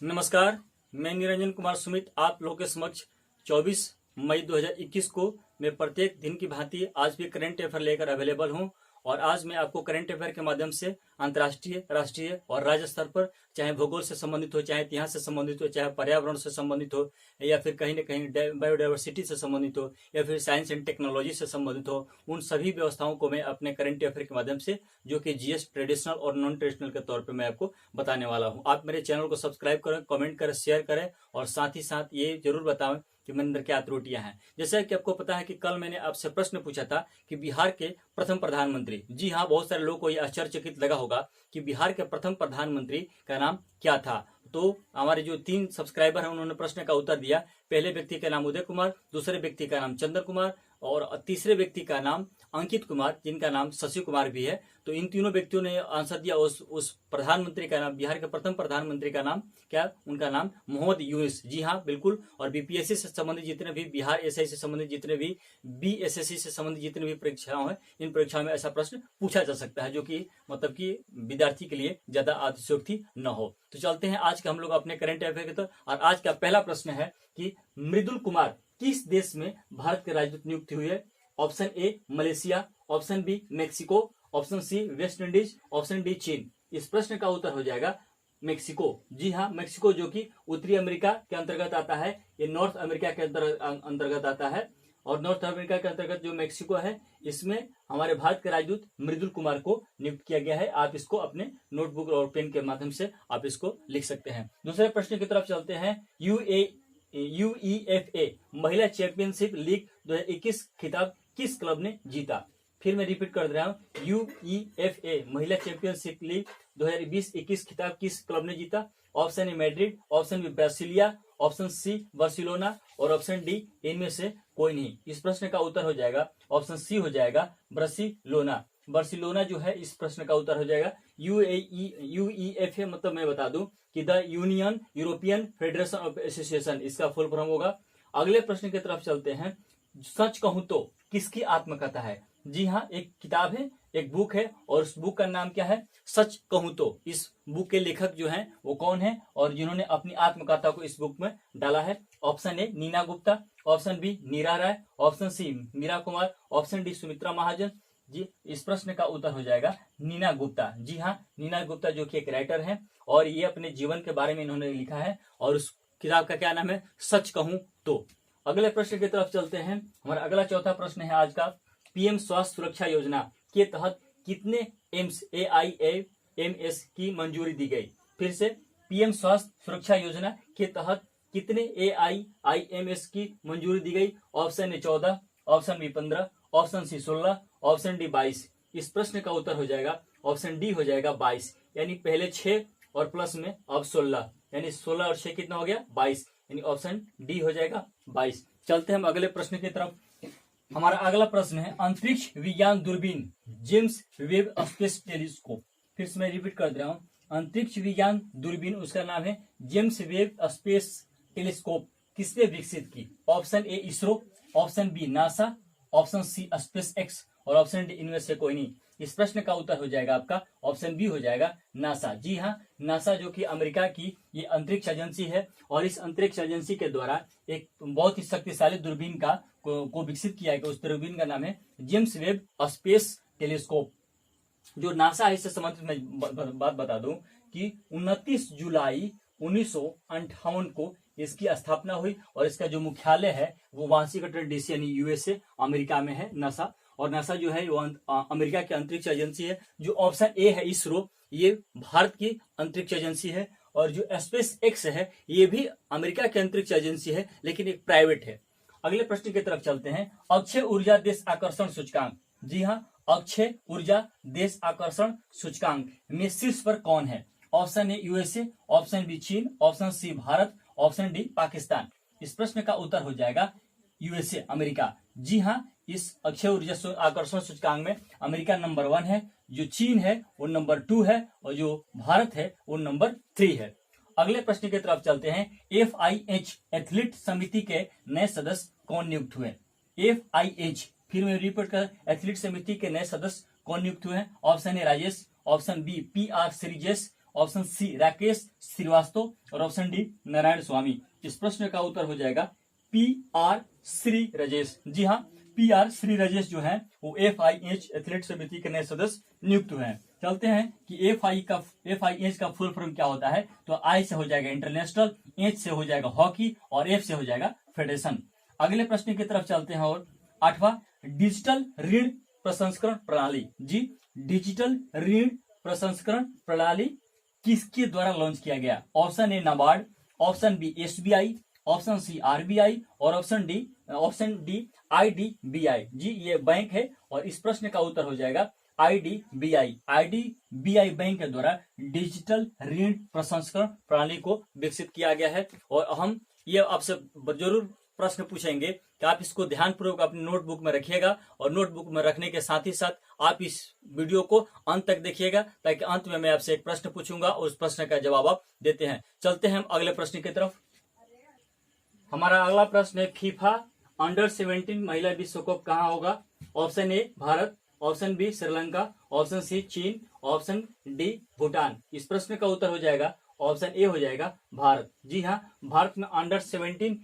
नमस्कार, मैं निरंजन कुमार सुमित आप लोगों के समक्ष 24 मई 2021 को मैं प्रत्येक दिन की भांति आज भी करंट अफेयर लेकर अवेलेबल हूं। और आज मैं आपको करंट अफेयर के माध्यम से अंतर्राष्ट्रीय, राष्ट्रीय और राज्य स्तर पर, चाहे भूगोल से संबंधित हो, चाहे इतिहास से संबंधित हो, चाहे पर्यावरण से संबंधित हो, या फिर कहीं न कहीं बायोडाइवर्सिटी से संबंधित हो, या फिर साइंस एंड टेक्नोलॉजी से संबंधित हो, उन सभी व्यवस्थाओं को मैं अपने करंट अफेयर के माध्यम से, जो कि जीएस ट्रेडिशनल और नॉन ट्रेडिशनल के तौर पर मैं आपको बताने वाला हूं। आप मेरे चैनल को सब्सक्राइब करें, कमेंट करें, शेयर करें और साथ ही साथ ये जरूर बताएं कि मेरे अंदर क्या त्रुटियां हैं। जैसा कि आपको पता है कि कल मैंने आपसे प्रश्न पूछा था कि बिहार के प्रथम प्रधानमंत्री, जी हाँ, बहुत सारे लोगों को यह आश्चर्यचकित लगा होगा कि बिहार के प्रथम प्रधानमंत्री का नाम क्या था। तो हमारे जो 3 सब्सक्राइबर हैं उन्होंने प्रश्न का उत्तर दिया। पहले व्यक्ति का नाम उदय कुमार, दूसरे व्यक्ति का नाम चंद्र कुमार और तीसरे व्यक्ति का नाम अंकित कुमार, जिनका नाम शशि कुमार भी है। तो इन तीनों व्यक्तियों ने आंसर दिया। उस प्रधानमंत्री का नाम, बिहार के प्रथम प्रधानमंत्री का नाम क्या? उनका नाम मोहम्मद यूनुस। जी हाँ, बिल्कुल। और बीपीएससी से संबंधित जितने भी, बिहार एसआई से संबंधित जितने भी, बीएसएससी से संबंधित जितने भी परीक्षाओं हैं, इन परीक्षाओं में ऐसा प्रश्न पूछा जा सकता है, जो कि मतलब कि विद्यार्थी के लिए ज्यादा अतिशयोक्ति न हो। तो चलते हैं आज के हम लोग अपने करंट अफेयर की तरफ। और आज का पहला प्रश्न है कि मृदुल कुमार किस देश में भारत के राजदूत नियुक्त हुए है? Option A Malaysia, option B Mexico, option C West Indies, option D चीन। इस प्रश्न का उत्तर हो जाएगा मेक्सिको। जी हाँ, मेक्सिको, जो कि उत्तरी अमेरिका के अंतर्गत आता है। ये नॉर्थ अमेरिका के अंतर्गत आता है। और नॉर्थ अमेरिका के अंतर्गत जो मेक्सिको है, इसमें हमारे भारत के राजदूत मृदुल कुमार को नियुक्त किया गया है। आप इसको अपने नोटबुक और पेन के माध्यम से आप इसको लिख सकते हैं। दूसरे प्रश्न की तरफ चलते हैं। यूईएफए महिला चैंपियनशिप लीग 2021 खिताब किस क्लब ने जीता? फिर मैं रिपीट कर दे रहा हूँ। यूईएफए महिला चैंपियनशिप लीग 2020-21 खिताब किस क्लब ने जीता? Option A Madrid, option B Brasilia, option C Barcelona और ऑप्शन डी इनमें से कोई नहीं। इस प्रश्न का उत्तर हो जाएगा ऑप्शन सी हो जाएगा बार्सिलोना। बार्सिलोना जो है, इस प्रश्न का उत्तर हो जाएगा। यूईएफए मतलब मैं बता दूं कि the union European federation of association, इसका फुल फॉर्म होगा। अगले प्रश्न की तरफ चलते हैं। सच कहूं तो किसकी आत्मकथा है? जी हाँ, एक किताब है, एक बुक है, और उस बुक का नाम क्या है? सच कहूं तो। इस बुक के लेखक जो हैं वो कौन है और जिन्होंने अपनी आत्मकथा को इस बुक में डाला है? Option A Neena Gupta, option B Neera Rai, option C Meira Kumar, option D Sumitra Mahajan. जी, इस प्रश्न का उत्तर हो जाएगा नीना गुप्ता। जी हाँ, नीना गुप्ता जो कि एक राइटर है और ये अपने जीवन के बारे में इन्होंने लिखा है, और उस किताब का क्या नाम है? सच कहूं तो। अगले प्रश्न की तरफ चलते हैं। हमारा अगला चौथा प्रश्न है आज का। पीएम स्वास्थ्य सुरक्षा योजना के तहत कितने एम्स AIIMS की मंजूरी दी गई? फिर से, पीएम स्वास्थ्य सुरक्षा योजना के तहत कितने AIIMS की मंजूरी दी गई? Option A 14, option B 15, option C 16, option D 22। इस प्रश्न का उत्तर हो जाएगा ऑप्शन डी हो जाएगा 22। यानी पहले 6 और प्लस में अब 16, यानी 16 और 6 कितना हो गया? 22। यानी ऑप्शन डी हो जाएगा 22। चलते हैं हम अगले प्रश्न की तरफ। हमारा अगला प्रश्न है अंतरिक्ष विज्ञान दूरबीन जेम्स वेब स्पेस टेलीस्कोप। फिर से मैं रिपीट कर दे रहा हूँ। अंतरिक्ष विज्ञान दूरबीन, उसका नाम है जेम्स वेब स्पेस टेलीस्कोप, किसने विकसित की? Option A ISRO, option B NASA, option C SpaceX और ऑप्शन डी इनमें से कोई नहीं। इस प्रश्न का उत्तर हो जाएगा आपका ऑप्शन बी हो जाएगा नासा। जी हाँ, नासा जो कि अमेरिका की ये अंतरिक्ष एजेंसी है, और इस अंतरिक्ष एजेंसी के द्वारा एक बहुत ही शक्तिशाली दूरबीन को विकसित किया गया। उस दूरबीन का नाम है जेम्स वेब स्पेस टेलीस्कोप। जो नासा है, इससे संबंधित मैं बात बता दूं कि 29 जुलाई 1958 को इसकी स्थापना हुई, और इसका जो मुख्यालय है वो वाशिंगटन DC यानी यूएसए अमेरिका में है नासा। और नासा जो है वो अमेरिका की अंतरिक्ष एजेंसी है। जो ऑप्शन ए है इसरो, ये भारत की अंतरिक्ष एजेंसी है। और जो स्पेस एक्स है, ये भी अमेरिका की अंतरिक्ष एजेंसी है, लेकिन एक प्राइवेट है। अगले प्रश्न की तरफ चलते हैं। अक्षय ऊर्जा देश आकर्षण सूचकांक, जी हाँ, अक्षय ऊर्जा देश आकर्षण सूचकांक में शीर्ष पर कौन है? Option A USA, option B चीन, option C Bharat, option D Pakistan. इस प्रश्न का उत्तर हो जाएगा यूएसए, अमेरिका। जी हाँ, इस अक्षय ऊर्जा आकर्षण सूचकांक में अमेरिका नंबर 1 है, जो चीन है वो नंबर 2 है, और जो भारत है वो नंबर 3 है। अगले प्रश्न की तरफ चलते हैं। FIH एथलीट समिति के नए सदस्य कौन नियुक्त हुए? FIH, फिर मैं रिपीट कर, एथलीट समिति के नए सदस्य कौन नियुक्त हुए हैं? Option A Rajesh, option B PR Sreejesh, option C Rakesh Srivastava और ऑप्शन डी नारायण स्वामी। इस प्रश्न का उत्तर हो जाएगा PR श्री राजेश। जी हाँ, PR श्री राजेश जो है वो FIH एथलेट समिति के नए सदस्य नियुक्त हुए हैं। चलते हैं कि FIH का फुल फॉर्म क्या होता है। तो I से हो जाएगा इंटरनेशनल, H से हो जाएगा हॉकी और F से हो जाएगा फेडरेशन। अगले प्रश्न की तरफ चलते हैं और 8वां डिजिटल ऋण प्रसंस्करण प्रणाली। जी, डिजिटल ऋण प्रसंस्करण प्रणाली किसके द्वारा लॉन्च किया गया? Option A NABARD, option B SBI, option C RBI और ऑप्शन डी IDBI। जी, ये बैंक है और इस प्रश्न का उत्तर हो जाएगा IDBI। IDBI बैंक के द्वारा डिजिटल ऋण प्रसंस्करण प्रणाली को विकसित किया गया है। और हम ये आपसे जरूर प्रश्न पूछेंगे कि आप इसको ध्यानपूर्वक अपनी नोटबुक में रखिएगा और नोटबुक में रखने के साथ ही साथ आप इस वीडियो को अंत तक देखिएगा, ताकि अंत में मैं आपसे एक प्रश्न पूछूंगा और उस प्रश्न का जवाब आप देते हैं। चलते हैं हम अगले प्रश्न की तरफ। हमारा अगला प्रश्न है फीफा अंडर-17 महिला विश्व कप कहाँ होगा? Option A Bharat, option B Sri Lanka, option C चीन, ऑप्शन डी भूटान। इस प्रश्न का उत्तर हो जाएगा ऑप्शन ए हो जाएगा भारत। जी हाँ, भारत में अंडर-17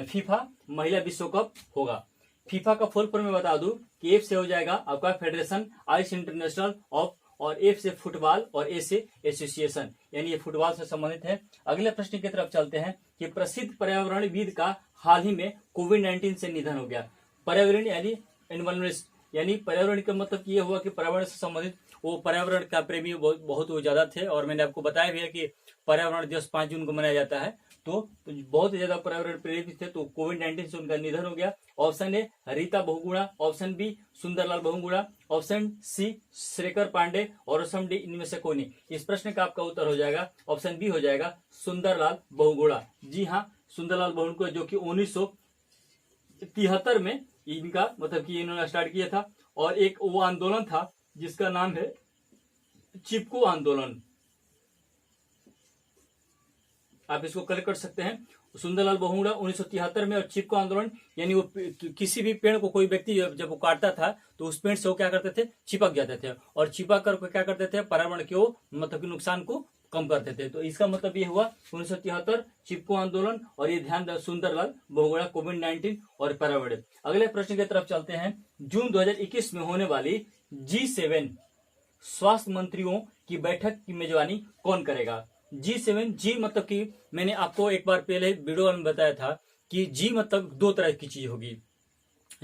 फीफा महिला विश्व कप होगा। फीफा का फुल फॉर्म में बता दूं कि एफ से हो जाएगा आपका फेडरेशन आइस इंटरनेशनल ऑफ, और एफ से फुटबॉल और ए से एसोसिएशन, यानी ये फुटबॉल से संबंधित है। अगले प्रश्न की तरफ चलते हैं कि प्रसिद्ध पर्यावरणविद का हाल ही में कोविड-19 से निधन हो गया। पर्यावरण यानी एनवायरमेंट, यानी पर्यावरण का मतलब ये हुआ कि पर्यावरण से संबंधित वो पर्यावरण का प्रेमी बहुत ज्यादा थे। और मैंने आपको बताया भी है कि पर्यावरण दिवस 5 जून को मनाया जाता है, तो बहुत ज्यादा पर्यावरण प्रेमी थे। तो कोविड-19 से उनका निधन हो गया। Option A Rita Bahuguna, option B Sunderlal Bahuguna, option C Shekhar Pandey और ऑप्शन डी इनमें से कोई नहीं। इस प्रश्न का आपका उत्तर हो जाएगा ऑप्शन बी हो जाएगा सुंदरलाल बहुगुणा। जी हाँ, सुंदरलाल बहुगुणा जो कि 1973 में इनका मतलब कि इन्होंने स्टार्ट किया था। और एक वो आंदोलन था जिसका नाम है चिपको आंदोलन, आप इसको कलेक्ट कर सकते हैं। सुंदरलाल बहुगुणा 1973 में, और चिपको आंदोलन यानी वो किसी भी पेड़ को कोई व्यक्ति जब वो काटता था तो उस पेड़ से वो क्या करते थे, चिपक जाते थे, और चिपक कर क्या करते थे, पर्यावरण के वो मतलब कि नुकसान को कम करते थे। तो इसका मतलब ये हुआ 1973 चिपको आंदोलन, और ये ध्यान सुंदरलाल बहुगुणा, कोविड-19 और पर्यावरण। अगले प्रश्न की तरफ चलते हैं। जून 2021 में होने वाली G7 स्वास्थ्य मंत्रियों की बैठक की मेजबानी कौन करेगा? G7, जी मतलब कि मैंने आपको एक बार पहले वीडियो में बताया था कि जी मतलब 2 तरह की चीज होगी।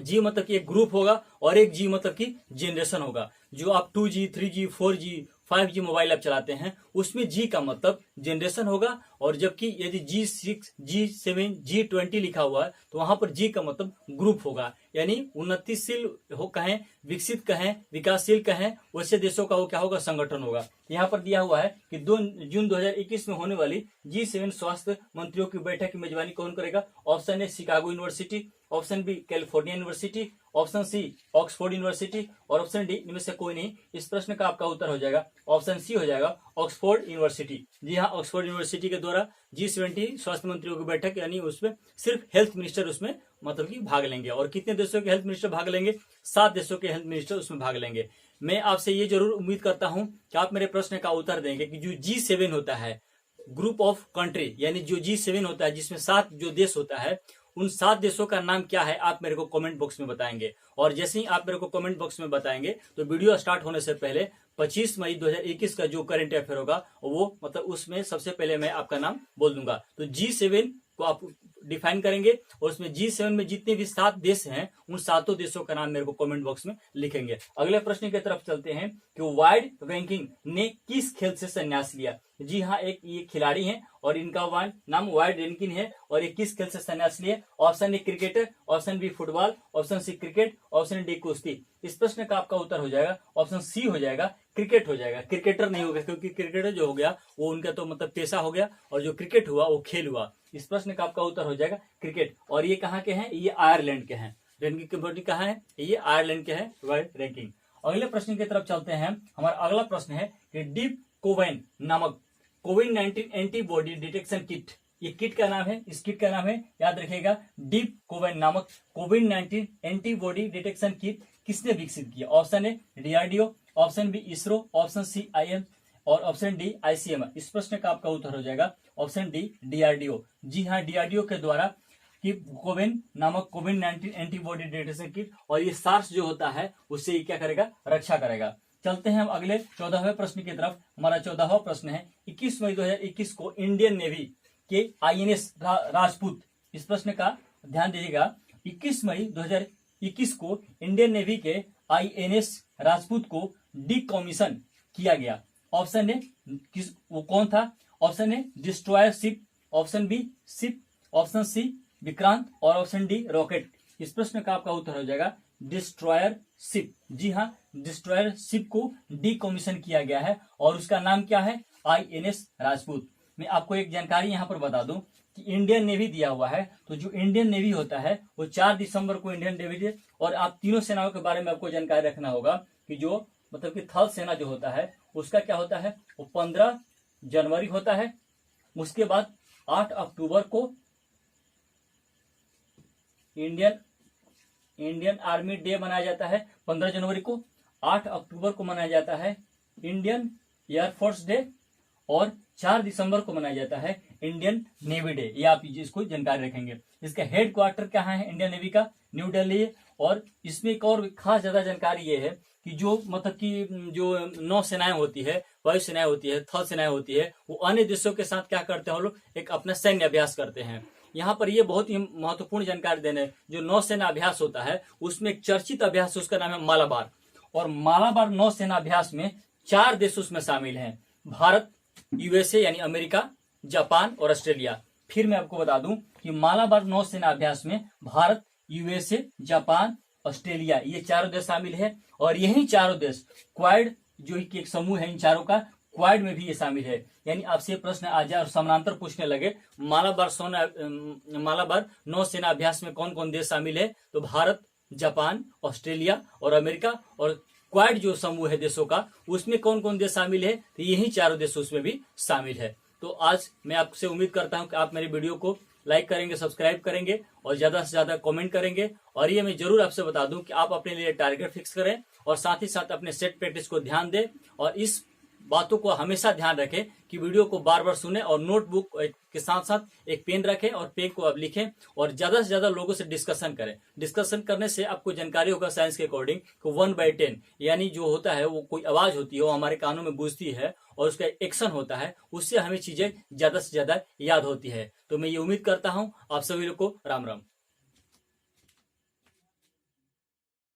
जी मतलब कि एक ग्रुप होगा और एक जी मतलब कि जनरेशन होगा। जो आप 2G, 3G, 4G, 5G mobile app चलाते हैं उसमें जी का मतलब जनरेशन होगा, और जबकि यदि G6, G7, G20 लिखा हुआ है तो वहां पर जी का मतलब ग्रुप होगा। यानी उन्नतिशील हो कहें, विकसित कहें, विकासशील कहें, वैसे देशों का वो क्या होगा, संगठन होगा। यहाँ पर दिया हुआ है कि जून 2021 में होने वाली G7 स्वास्थ्य मंत्रियों की बैठक की मेजबानी कौन करेगा? Option A Chicago university, option B California university, option C Oxford university और ऑप्शन डी इनमें से कोई नहीं। इस प्रश्न का आपका उत्तर हो जाएगा ऑप्शन सी हो जाएगा ऑक्सफोर्ड यूनिवर्सिटी। जी हाँ, ऑक्सफोर्ड यूनिवर्सिटी के द्वारा G20 स्वास्थ्य मंत्रियों की बैठक, यानी उसमें सिर्फ हेल्थ मिनिस्टर उसमें मतलब कि भाग लेंगे। और कितने देशों के हेल्थ मिनिस्टर भाग लेंगे? 7 देशों के हेल्थ मिनिस्टर उसमें भाग लेंगे। मैं आपसे ये जरूर उम्मीद करता हूं कि आप मेरे प्रश्न का उत्तर देंगे कि जो G7 होता है, ग्रुप ऑफ कंट्री, यानी जो G7 होता है जिसमें 7 जो देश होता है, उन 7 देशों का नाम क्या है आप मेरे को कमेंट बॉक्स में बताएंगे। और जैसे ही आप मेरे को कमेंट बॉक्स में बताएंगे तो वीडियो स्टार्ट होने से पहले 25 मई 2021 का जो करंट अफेयर होगा वो मतलब उसमें सबसे पहले मैं आपका नाम बोल दूंगा। तो G7 को आप डिफाइन करेंगे और उसमें G7 में जितने भी 7 देश हैं उन 7 देशों का नाम मेरे को कमेंट बॉक्स में लिखेंगे। अगले प्रश्न की तरफ चलते हैं कि वाइड रैंकिंग ने किस खेल से संन्यास लिया? जी हाँ, एक ये खिलाड़ी हैं और इनका नाम वाइड रैंकिंग है, और ये किस खेल से संन्यास लिए? Option A cricketer, option B football, option C cricket, option D कुश्ती। इस प्रश्न का आपका उत्तर हो जाएगा ऑप्शन सी हो जाएगा क्रिकेट हो जाएगा। क्रिकेटर नहीं होगा, क्योंकि क्रिकेटर जो हो गया वो उनका तो मतलब पेशा हो गया, और जो क्रिकेट हुआ वो खेल हुआ। इस प्रश्न का आपका उत्तर हो जाएगा क्रिकेट। और ये कहाँ के हैं? ये आयरलैंड के हैं। रैंकिंग कमेटी कहाँ है? ये आयरलैंड के हैं, वर्ल्ड रैंकिंग। अगले प्रश्न की तरफ चलते हैं। हमारा अगला प्रश्न है कि डीप कोवैन नामक कोविड-19 एंटीबॉडी डिटेक्शन किट, ये किट का नाम है, इस किट का नाम है, याद रखिएगा, डीप कोवैन नामक कोविड-19 एंटीबॉडी डिटेक्शन किट किसने विकसित किया? Option A DRDO, option B ISRO, option C और ऑप्शन डी ICMR। इस प्रश्न का आपका उत्तर हो जाएगा ऑप्शन डी DRDO। जी हाँ, DRDO के द्वारा कि कोविन नामक कोविड-19 एंटीबॉडी डिटेक्शन किट, और ये सार्स जो होता है उससे ये क्या करेगा, रक्षा करेगा। चलते हैं हम अगले 14वें प्रश्न की तरफ। हमारा 14वां प्रश्न है 21 मई 2021 को इंडियन नेवी के INS राजपूत, इस प्रश्न का ध्यान दीजिएगा, 21 मई 2021 को इंडियन नेवी के INS राजपूत को डिकमीशन किया गया। ऑप्शन ए वो कौन था? Option A destroyer ship, option B ship, option C Vikrant और ऑप्शन डी रॉकेट। इस प्रश्न का आपका उत्तर हो जाएगा डिस्ट्रॉयर शिप। जी हाँ, डिस्ट्रॉयर शिप को डिकमीशन किया गया है और उसका नाम क्या है? INS राजपूत। मैं आपको एक जानकारी यहाँ पर बता दूं कि इंडियन नेवी दिया हुआ है, तो जो इंडियन नेवी होता है वो 4 दिसंबर को इंडियन नेवी है। और आप तीनों सेनाओं के बारे में आपको जानकारी रखना होगा कि जो मतलब कि थल सेना जो होता है उसका क्या होता है, वो 15 जनवरी होता है। उसके बाद 8 अक्टूबर को इंडियन आर्मी डे मनाया जाता है। 15 जनवरी को 8 अक्टूबर को मनाया जाता है इंडियन एयरफोर्स डे, और 4 दिसंबर को मनाया जाता है इंडियन नेवी डे। ये आप इसको जानकारी रखेंगे। इसका हेड क्वार्टर कहाँ है इंडियन नेवी का? न्यू दिल्ली है। और इसमें एक और खास ज्यादा जानकारी ये है कि जो मतलब कि जो नौसेनाएं होती है, वायु सेनाएं होती है, थल सेनाएं होती है, वो अन्य देशों के साथ क्या करते हैं, वो लोग एक अपना सैन्य अभ्यास करते हैं। यहाँ पर ये बहुत ही महत्वपूर्ण जानकारी देने, जो नौसेना अभ्यास होता है उसमें एक चर्चित अभ्यास है, उसका नाम है मालाबार। और मालाबार नौसेना अभ्यास में 4 देश उसमें शामिल हैं, भारत, USA यानी अमेरिका, जापान और ऑस्ट्रेलिया। फिर मैं आपको बता दूं कि मालाबार नौसेना अभ्यास में भारत, USA, जापान, ऑस्ट्रेलिया, ये 4 देश शामिल है। और यही 4 देश क्वाड, जो कि एक समूह है इन चारों का, क्वाड में भी ये शामिल है। यानी आपसे प्रश्न आ जाए और समानांतर पूछने लगे मालाबार नौसेना अभ्यास में कौन कौन देश शामिल है, तो भारत, जापान, ऑस्ट्रेलिया और अमेरिका। और क्वाड जो समूह है देशों का, उसमें कौन कौन देश शामिल है, तो यही 4 देश उसमें भी शामिल है। तो आज मैं आपसे उम्मीद करता हूं कि आप मेरे वीडियो को लाइक करेंगे, सब्सक्राइब करेंगे और ज्यादा से ज्यादा कमेंट करेंगे। और ये मैं जरूर आपसे बता दूं कि आप अपने लिए टारगेट फिक्स करें और साथ ही साथ अपने सेट प्रैक्टिस को ध्यान दें। और इस बातों को हमेशा ध्यान रखें कि वीडियो को बार बार सुने और नोटबुक के साथ साथ एक पेन रखें और पेन को आप लिखें और ज्यादा से ज्यादा लोगों से डिस्कशन करें। डिस्कशन करने से आपको जानकारी होगा साइंस के अकॉर्डिंग कि 1/10 यानी जो होता है वो कोई आवाज होती है, वो हमारे कानों में गूंजती है और उसका एक्शन होता है, उससे हमें चीजें ज्यादा से ज्यादा याद होती है। तो मैं ये उम्मीद करता हूँ आप सभी लोग को राम राम।